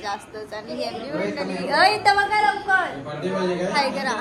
जास्तच आणि एवढी मंडळी इथं बघा लवकर काय करा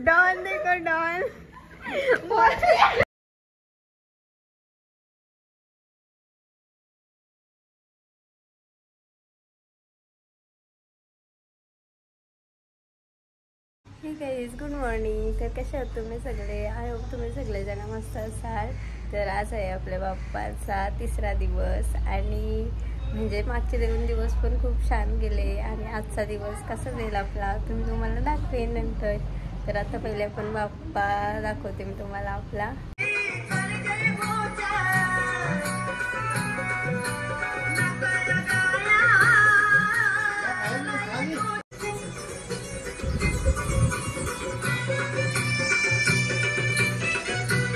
डॉन देखो डॉन ठीक आहे. Good morning. तर कसे आहात तुम्ही सगळे? आय होप तुम्ही सगळेजण मस्त असाल. तर आज आहे आपल्या बाप्पाचा 3रा दिवस आणि म्हणजे मागचे 2 दिवस पण खूप छान गेले आणि आजचा दिवस कसा जाईल आपला तुम्हाला दाखवेन नंतर. तर आता पहिले आपण बाप्पा दाखवते मी तुम्हाला आपला.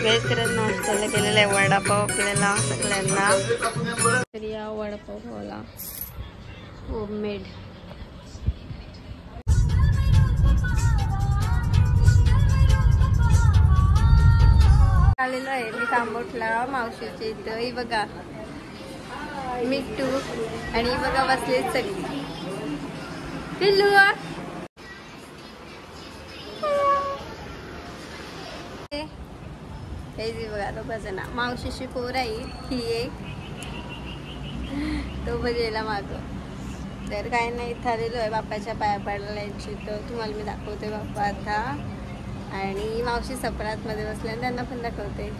गैस नाश्त्याला केलेला आहे वडापाव आपल्याला सगळ्यांना. तर या वडापाव खायला होममेड. आलेलो आहे मी कांबोटला मावशीच्या इथं. ही बघा मिट्टू आणि बघा बसले सगळी पिल्लू. बघा तो भजना मावशीची पोर आहे ही एक तो बजेला माग. तर काय नाही इथं आलेलो आहे बाप्पाच्या पाया पडायला यांची. तर तुम्हाला मी दाखवते बाप्पा आता आणि मावशी सपरात मध्ये बसल्या त्यांना पण दाखवते.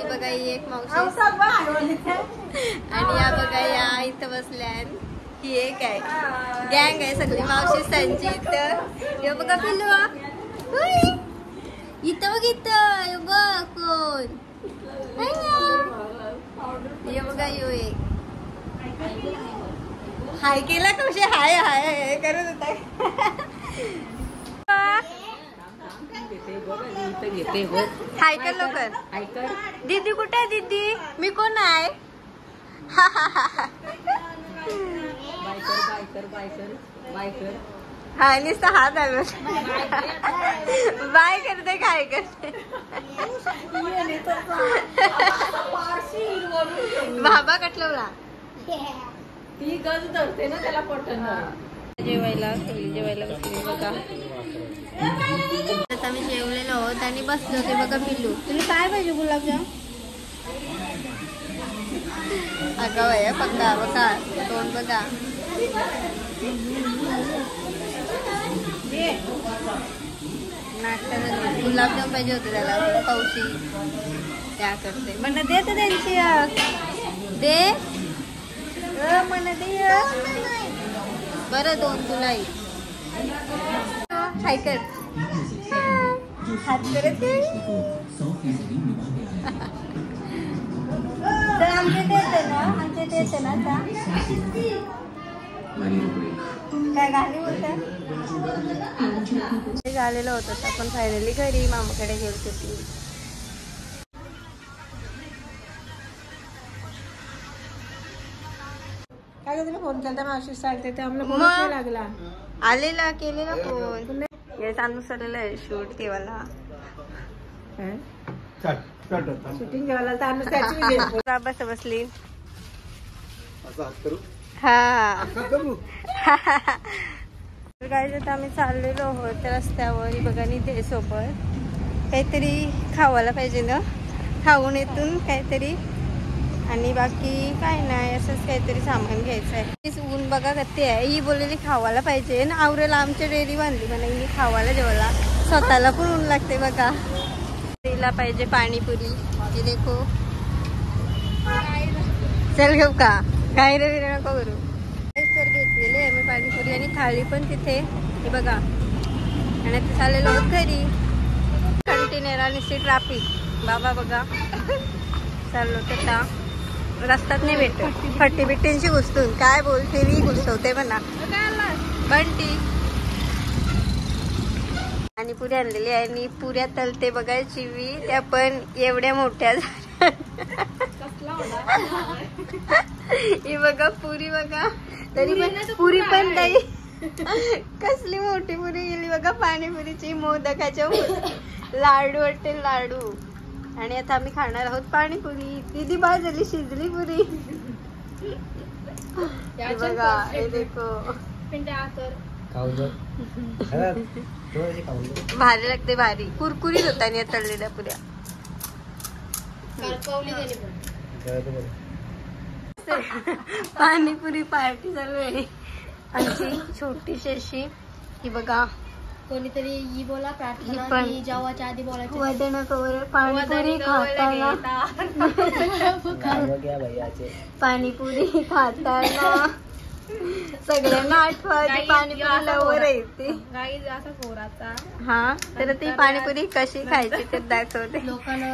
बघा ही एक मावशी आणि या बघा या इथं बसल्या. ही एक आहे गँग आहे सगळी मावशी सांची. इथं बघा पिल्लू इथं बघ इथं बघ कोण ये बघा यो एक हाय केला कशी हाय हाय करत होता. हाय कर लवकर. दीदी कुठे आहे दीदी? मी कोण आहे? हा नुसता हात आलो बाय करते काय करते बाबा कटलवला ती गज धरते ना त्याला पटन. जेवायला बसली बघा. आता मी जेवलेलो आहोत आणि बसलो होते बघा पिल्लू. तुला काय पाहिजे गुलाबजाम? अगं आहे पक्का बघा तोंड बघा. नाश्ता गुलाबजाम पाहिजे होते त्याला पावशी त्या करते म्हणा दे तर त्यांची दे म्हणा दे बरं 2 तुलाही हाय कर हात करत तर आमच्या ते येते ना काय गाणी होतं झालेलं होतं. आपण फायनली घरी मामाकडे गेलो होती. काय तुम्ही फोन केला मावशी चालते तर आम्हाला लागला आलेला केलेला फोन. हे अनुसरलेलं आहे शूट तेव्हाला शूटिंग जेवायला बस बसली. हा काय आता आम्ही चाललेलो आहोत रस्त्यावर. बघा निधे सोबत काहीतरी खावायला पाहिजे ना खाऊन येतून काहीतरी आणि बाकी काय नाही असंच काहीतरी सामान घ्यायचं आहे. ऊन बघा कधी आहे. ही बोललेली खावायला पाहिजे ना आवरेला आमच्या डेअरी बांधली म्हणा ही खावायला जेवायला स्वतःला पण ऊन लागते बघा. तिला पाहिजे पाणीपुरी. हे देखो चल घेऊ का काय रे नको करू. तर घेतलेले आहे मी पाणीपुरी आणि थाळी पण तिथे हे बघा. आणि आता चाललेलो आहोत घरी. कंटेनर आणि ट्रॅफिक बाबा बघा चाललो आता रस्त्यात नाही भेटत. फट्टी बिट्टींची घुसतून काय बोलते मी घुसवते म्हणा. बंटी आणि पुरी आणलेली आहे आणि पुऱ्या तलते बघा चिवी. त्या पण एवढ्या मोठ्या झाल्या. ही बघा पुरी बघा. तरी पण पुरी पण नाही कसली मोठी पुरी गेली बघा. पाणीपुरीची मोदकाच्या लाडू वाटते लाडू. आणि आता आम्ही खाणार आहोत पाणीपुरी. दीदी बाज झाली शिजली पुरी बघा. हे देखो भारी लागते भारी. कुरकुरीत होता आणि तळलेल्या पुऱ्या. पाणीपुरी पार्टी चालू आहे आमची छोटीशी अशी. ही बघा कोणीतरी ही बोला प्रार्थना पण जेवायच्या आधी बोलायचं. वदन कवर पाणीपुरी खाताना पाणीपुरी खाताना सगळ्यांना आठवायची पाणीपुरी लवर येते. हा तर ती पाणीपुरी कशी खायची ते दाखवते.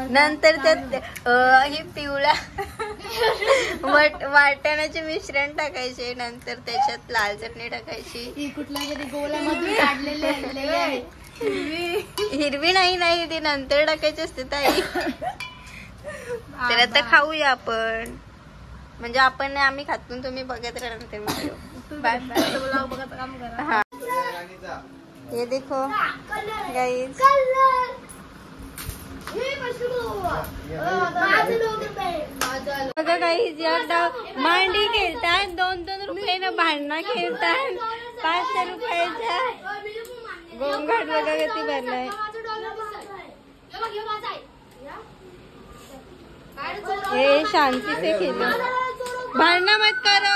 नंतर त्यात ही पिवळ्या वाटाण्याचे मिश्रण टाकायचे. नंतर त्याच्यात लाल चटणी टाकायची. कुठल्या तरी गोलामधून काढलेले हिरवी नाही ती नंतर टाकायची असते ताई. तर आता खाऊया आपण. म्हणजे आपण आम्ही खातून तुम्ही बघत राहणार व्हिडिओ. Bye bye. हा ये देखो गाइस. बघा गाइस एकदा मांडी खेळतात. 2-2 रुपयानं भांडणं खेळतात. 5 रुपयाच्या गोंगाट बघा किती भरलाय. हे शांती से खेलो. भांडणं मत करो.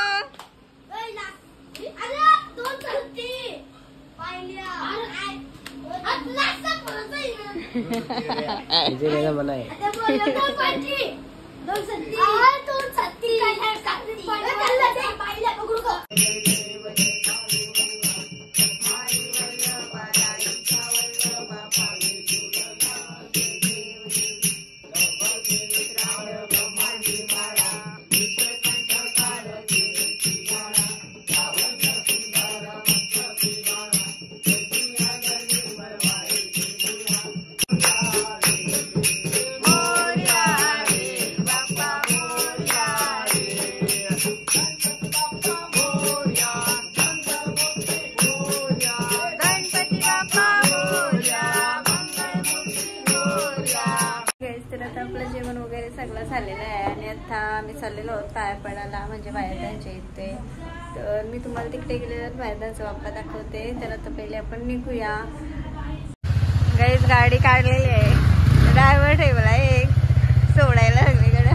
आपलं जेवण वगैरे सगळं झालेलं आहे. आणि आता आम्ही चाललेलो आहोत पायापडाला म्हणजे बायदांच्या इथे. तर मी तुम्हाला तिकडे गेलेलं बायदांचा बाप्पा दाखवते. तर आता पहिले आपण निघूया. गाईज गाडी काढलेली आहे. ड्रायव्हर ठेवला एक सोडायला सगळीकडे.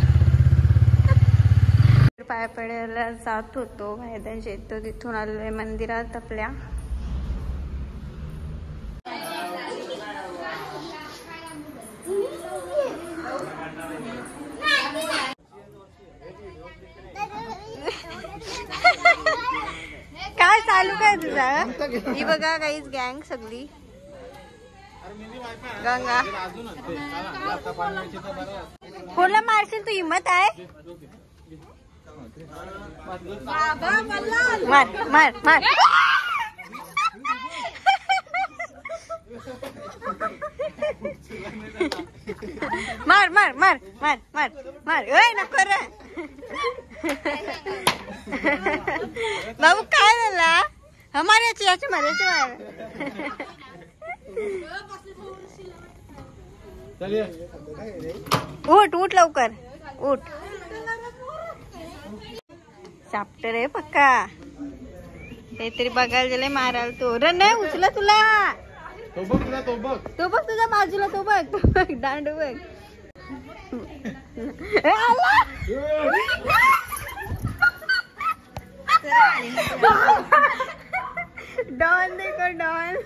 पायापडायला जात होतो बायदांच्या इथं. तिथून आलोय मंदिरात आपल्या. काय चालू काय तुझा. ही बघा काहीच गँग सगळी. गंगा कोणला मारशील तू. हिम्मत आहे. मार मार मार. मार मार मार मार मार मार. नको रे बाबू. काय झाला. हमारे याची मारायची मार. उठ उठ लवकर उठ. चाप्टर आहे पक्का. काहीतरी बघायला गेले मारायला. तो रे नाही उचला तुला. तो बघ तुझ्या बाजूला. तो बघ दांडू बघ. डॉन देखो डॉन.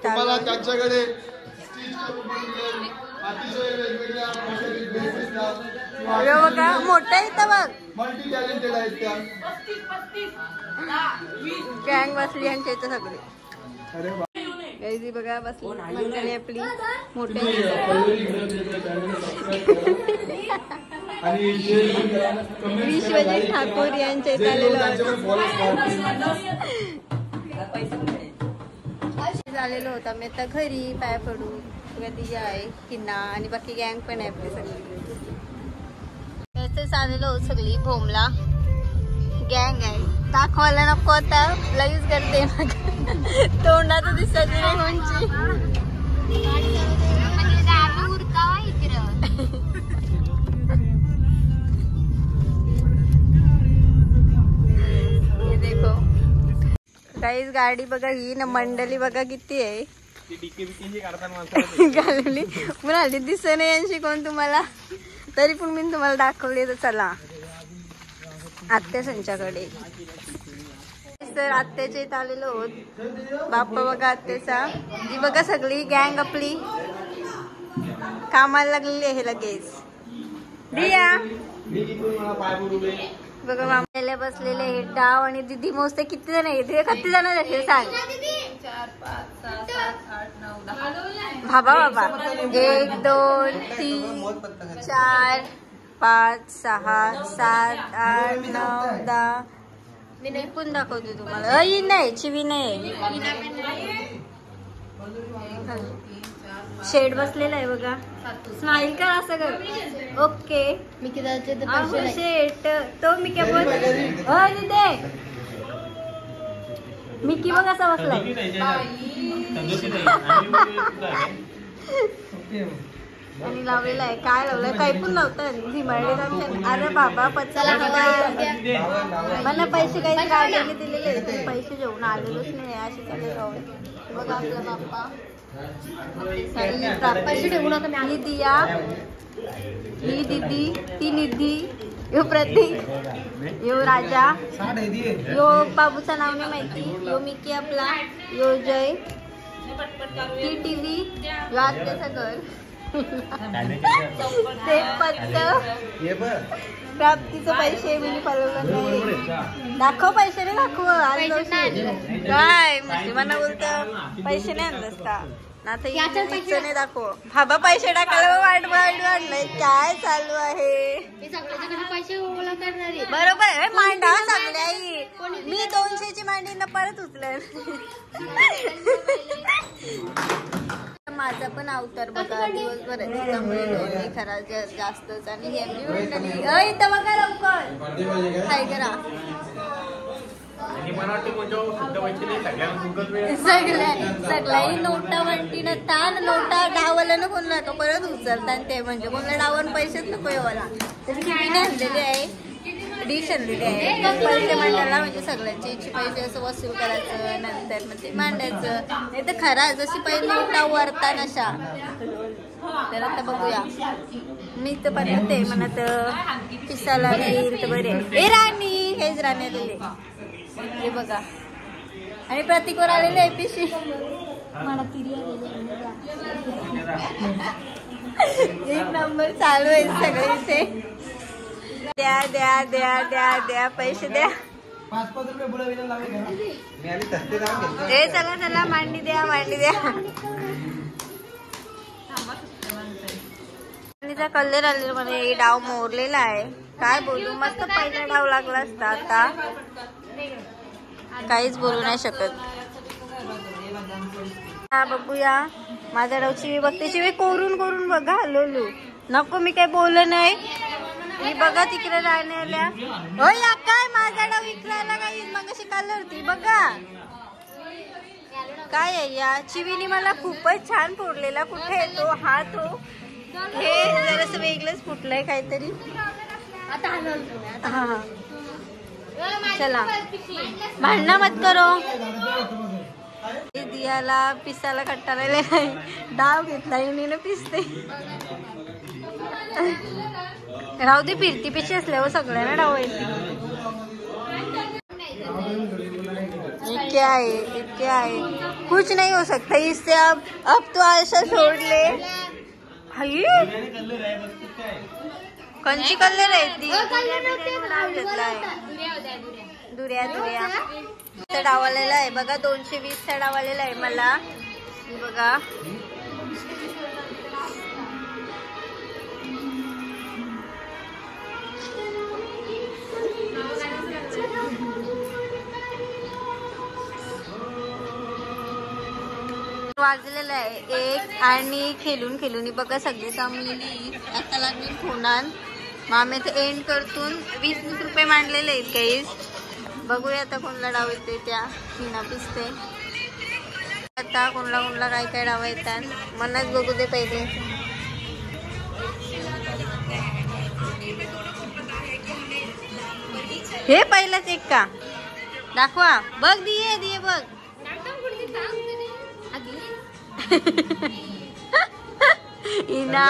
तुम्हाला त्यांच्याकडे बघा मोठा इथं बघ मल्टी टॅलेंटेड आहेत त्या. गँग बसली यांच्या इथं सगळे. अरे वा. गाईज बघा बसली मंडळी आपली मोठ्या. विश्वजित ठाकूर यांच्या इथे आलेलो होता मी आता घरी पाया पडू. ती आहे किन्ना आणि बाकी गँग पण आहे आपली सगळी. इथेच आलेलो सगळी भोमला गँग आहे. दाखवायला नको आता लगेच करते तोंडात दिसत नाही कोणची. देखो काहीच गाडी बघा ही ना मंडळी बघा किती आहे. घालवली म्हणाली दिसत नाही यांची कोण तुम्हाला, तरी पण मी तुम्हाला दाखवले. तर चला आत्या संच्याकडे. तर आत्याच्या इथं आलेलो होत. बाप्पा बघा आत्याचा. ही बघा सगळी गँग आपली कामाला लागलेली आहे लगेच. दिया बघा मामाला बसलेले आहे. डाव आणि दिदी मोजते किती जण आहे. किती जण असेल सांग. 4 5 6 7 8 9 10. बाबा बाबा 1 2 3 4 5 6 7 8 9 10. मी नाही पण दाखवते तुम्हाला. ही नाही चिवी नाही. शेड बसलेला आहे बघा. स्माइल कर असं कर. ओके मी किती शेट तो मी काय बोल दे. मिकी बघ असा बसलाय. आणि लावलेला आहे. काय लावलंय काही पण लावतात झिमाळे. अरे बाबा पचाला मला पैसे काही काढलेले दिलेले. तुम्ही पैसे जेवून आलेलोच नाही. असे सगळे राहून बघा आपला बाप्पा. पैसे ठेवू नका. ही दिया, ही दीदी, ती निधी, यो प्रतीक, यो राजा, यो बाबूचं नाव नाही माहिती, यो मिकी आपला, यो जय, ती टीव्ही, यो आत्याचं घर, ते पत्त, प्राप्तीचे पैसे मी पळवलं नाही. दाखव पैसे नाही दाखव. काय मला बोलत पैसे नाही आणलंस का ना. नाही दाखव. बाबा पैसे टाकायला वाढलंय. काय चालू आहे पैसे गोळा करणारी बरोबर आहे. मांडा सगळ्या. मी 200ची मांडीनं परत उचलेल. माझा पण अवतार बघा दिवसभर खरा जास्तच. आणि हे इथं बघा लवकर काय करा. सगळ्याही नोटा वंटीनं ताण नोटा डावाला कोणला नको परत उचलतात. ते म्हणजे कोणला डावून पैसेच नको येवाला. तरी मी आणलेली आहे. डिश आणलेली आहे. पैसे मांडायला म्हणजे सगळ्यांची पैसे असं वसूल करायचं. नंतर मग ते मांडायचं. नाही तर खरा जशी पहिले नोटा वरतात अशा. तर आता बघूया. मी तर बनवते म्हणत पिसाला येईल तर बरे. ए राणी हेच राणी आलेले हे बघा. आणि प्रतीकवर आलेले आहे पिशी. मला तिरी एक नंबर चालू आहे सगळे इथे. द्या द्या द्या द्या द्या पैसे द्या. 5-5 रुपये बोलायला लावले. ए चला चला मांडी द्या मांडी द्या. मांडीचा कलर आलेला मध्ये डाव मोरलेला आहे. काय बोलू मस्त पहिला डाव लागला असता. आता काहीच बोलू नाही शकत. बघूया माझ्या डाव चिवी बघते. चिवी कोरून कोरून बघा. लोलू नको मी काही बोललं नाही. मी बघा तिकडे राहण्याला. हो या काय माझा डाव विकलायला काही मग अशी कलरती बघा. काय आहे या चिवीने मला खूपच छान फोडलेला. कुठे येतो हा तो. हे जरासं वेगळंच फुटलंय काहीतरी. हा चला भांडणं मत करो. दियाला पिसाला कट्टाला डाव घेतला. हिने पिसते. राहू दे फिरती पिशी असल्यावर सगळ्यांना डाव येते. क्या है कुछ नहीं हो सकता इससे. अब तो आशा छोड़ ले. हाई कंची कलर आहे ती दुऱ्या दुऱ्या डाव आलेला आहे बघा 220 चा डाव आलेला आहे मला बघा वाजलेलं आहे 1 आणि खेळून खेळून बघा सगळे जमलेली आता लागली फोनान मग आम्ही ते एंड करतून 20 रुपये मांडलेले आहेत काहीच बघूया आता कोणला डाव येते त्या हिना पिसते आता कोणला काय काय डाव येतात मनाच बघू दे पहिले हे पहिलाच एक का दाखवा बघ दिये बघ हिना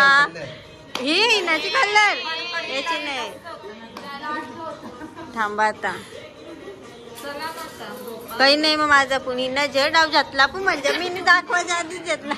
ही हिनाची कलर याची नाही थांबा आता काही नाही मग माझा पण हिना जे डाव घातला पण म्हणजे मी दाखवायच्या आधीच घेतला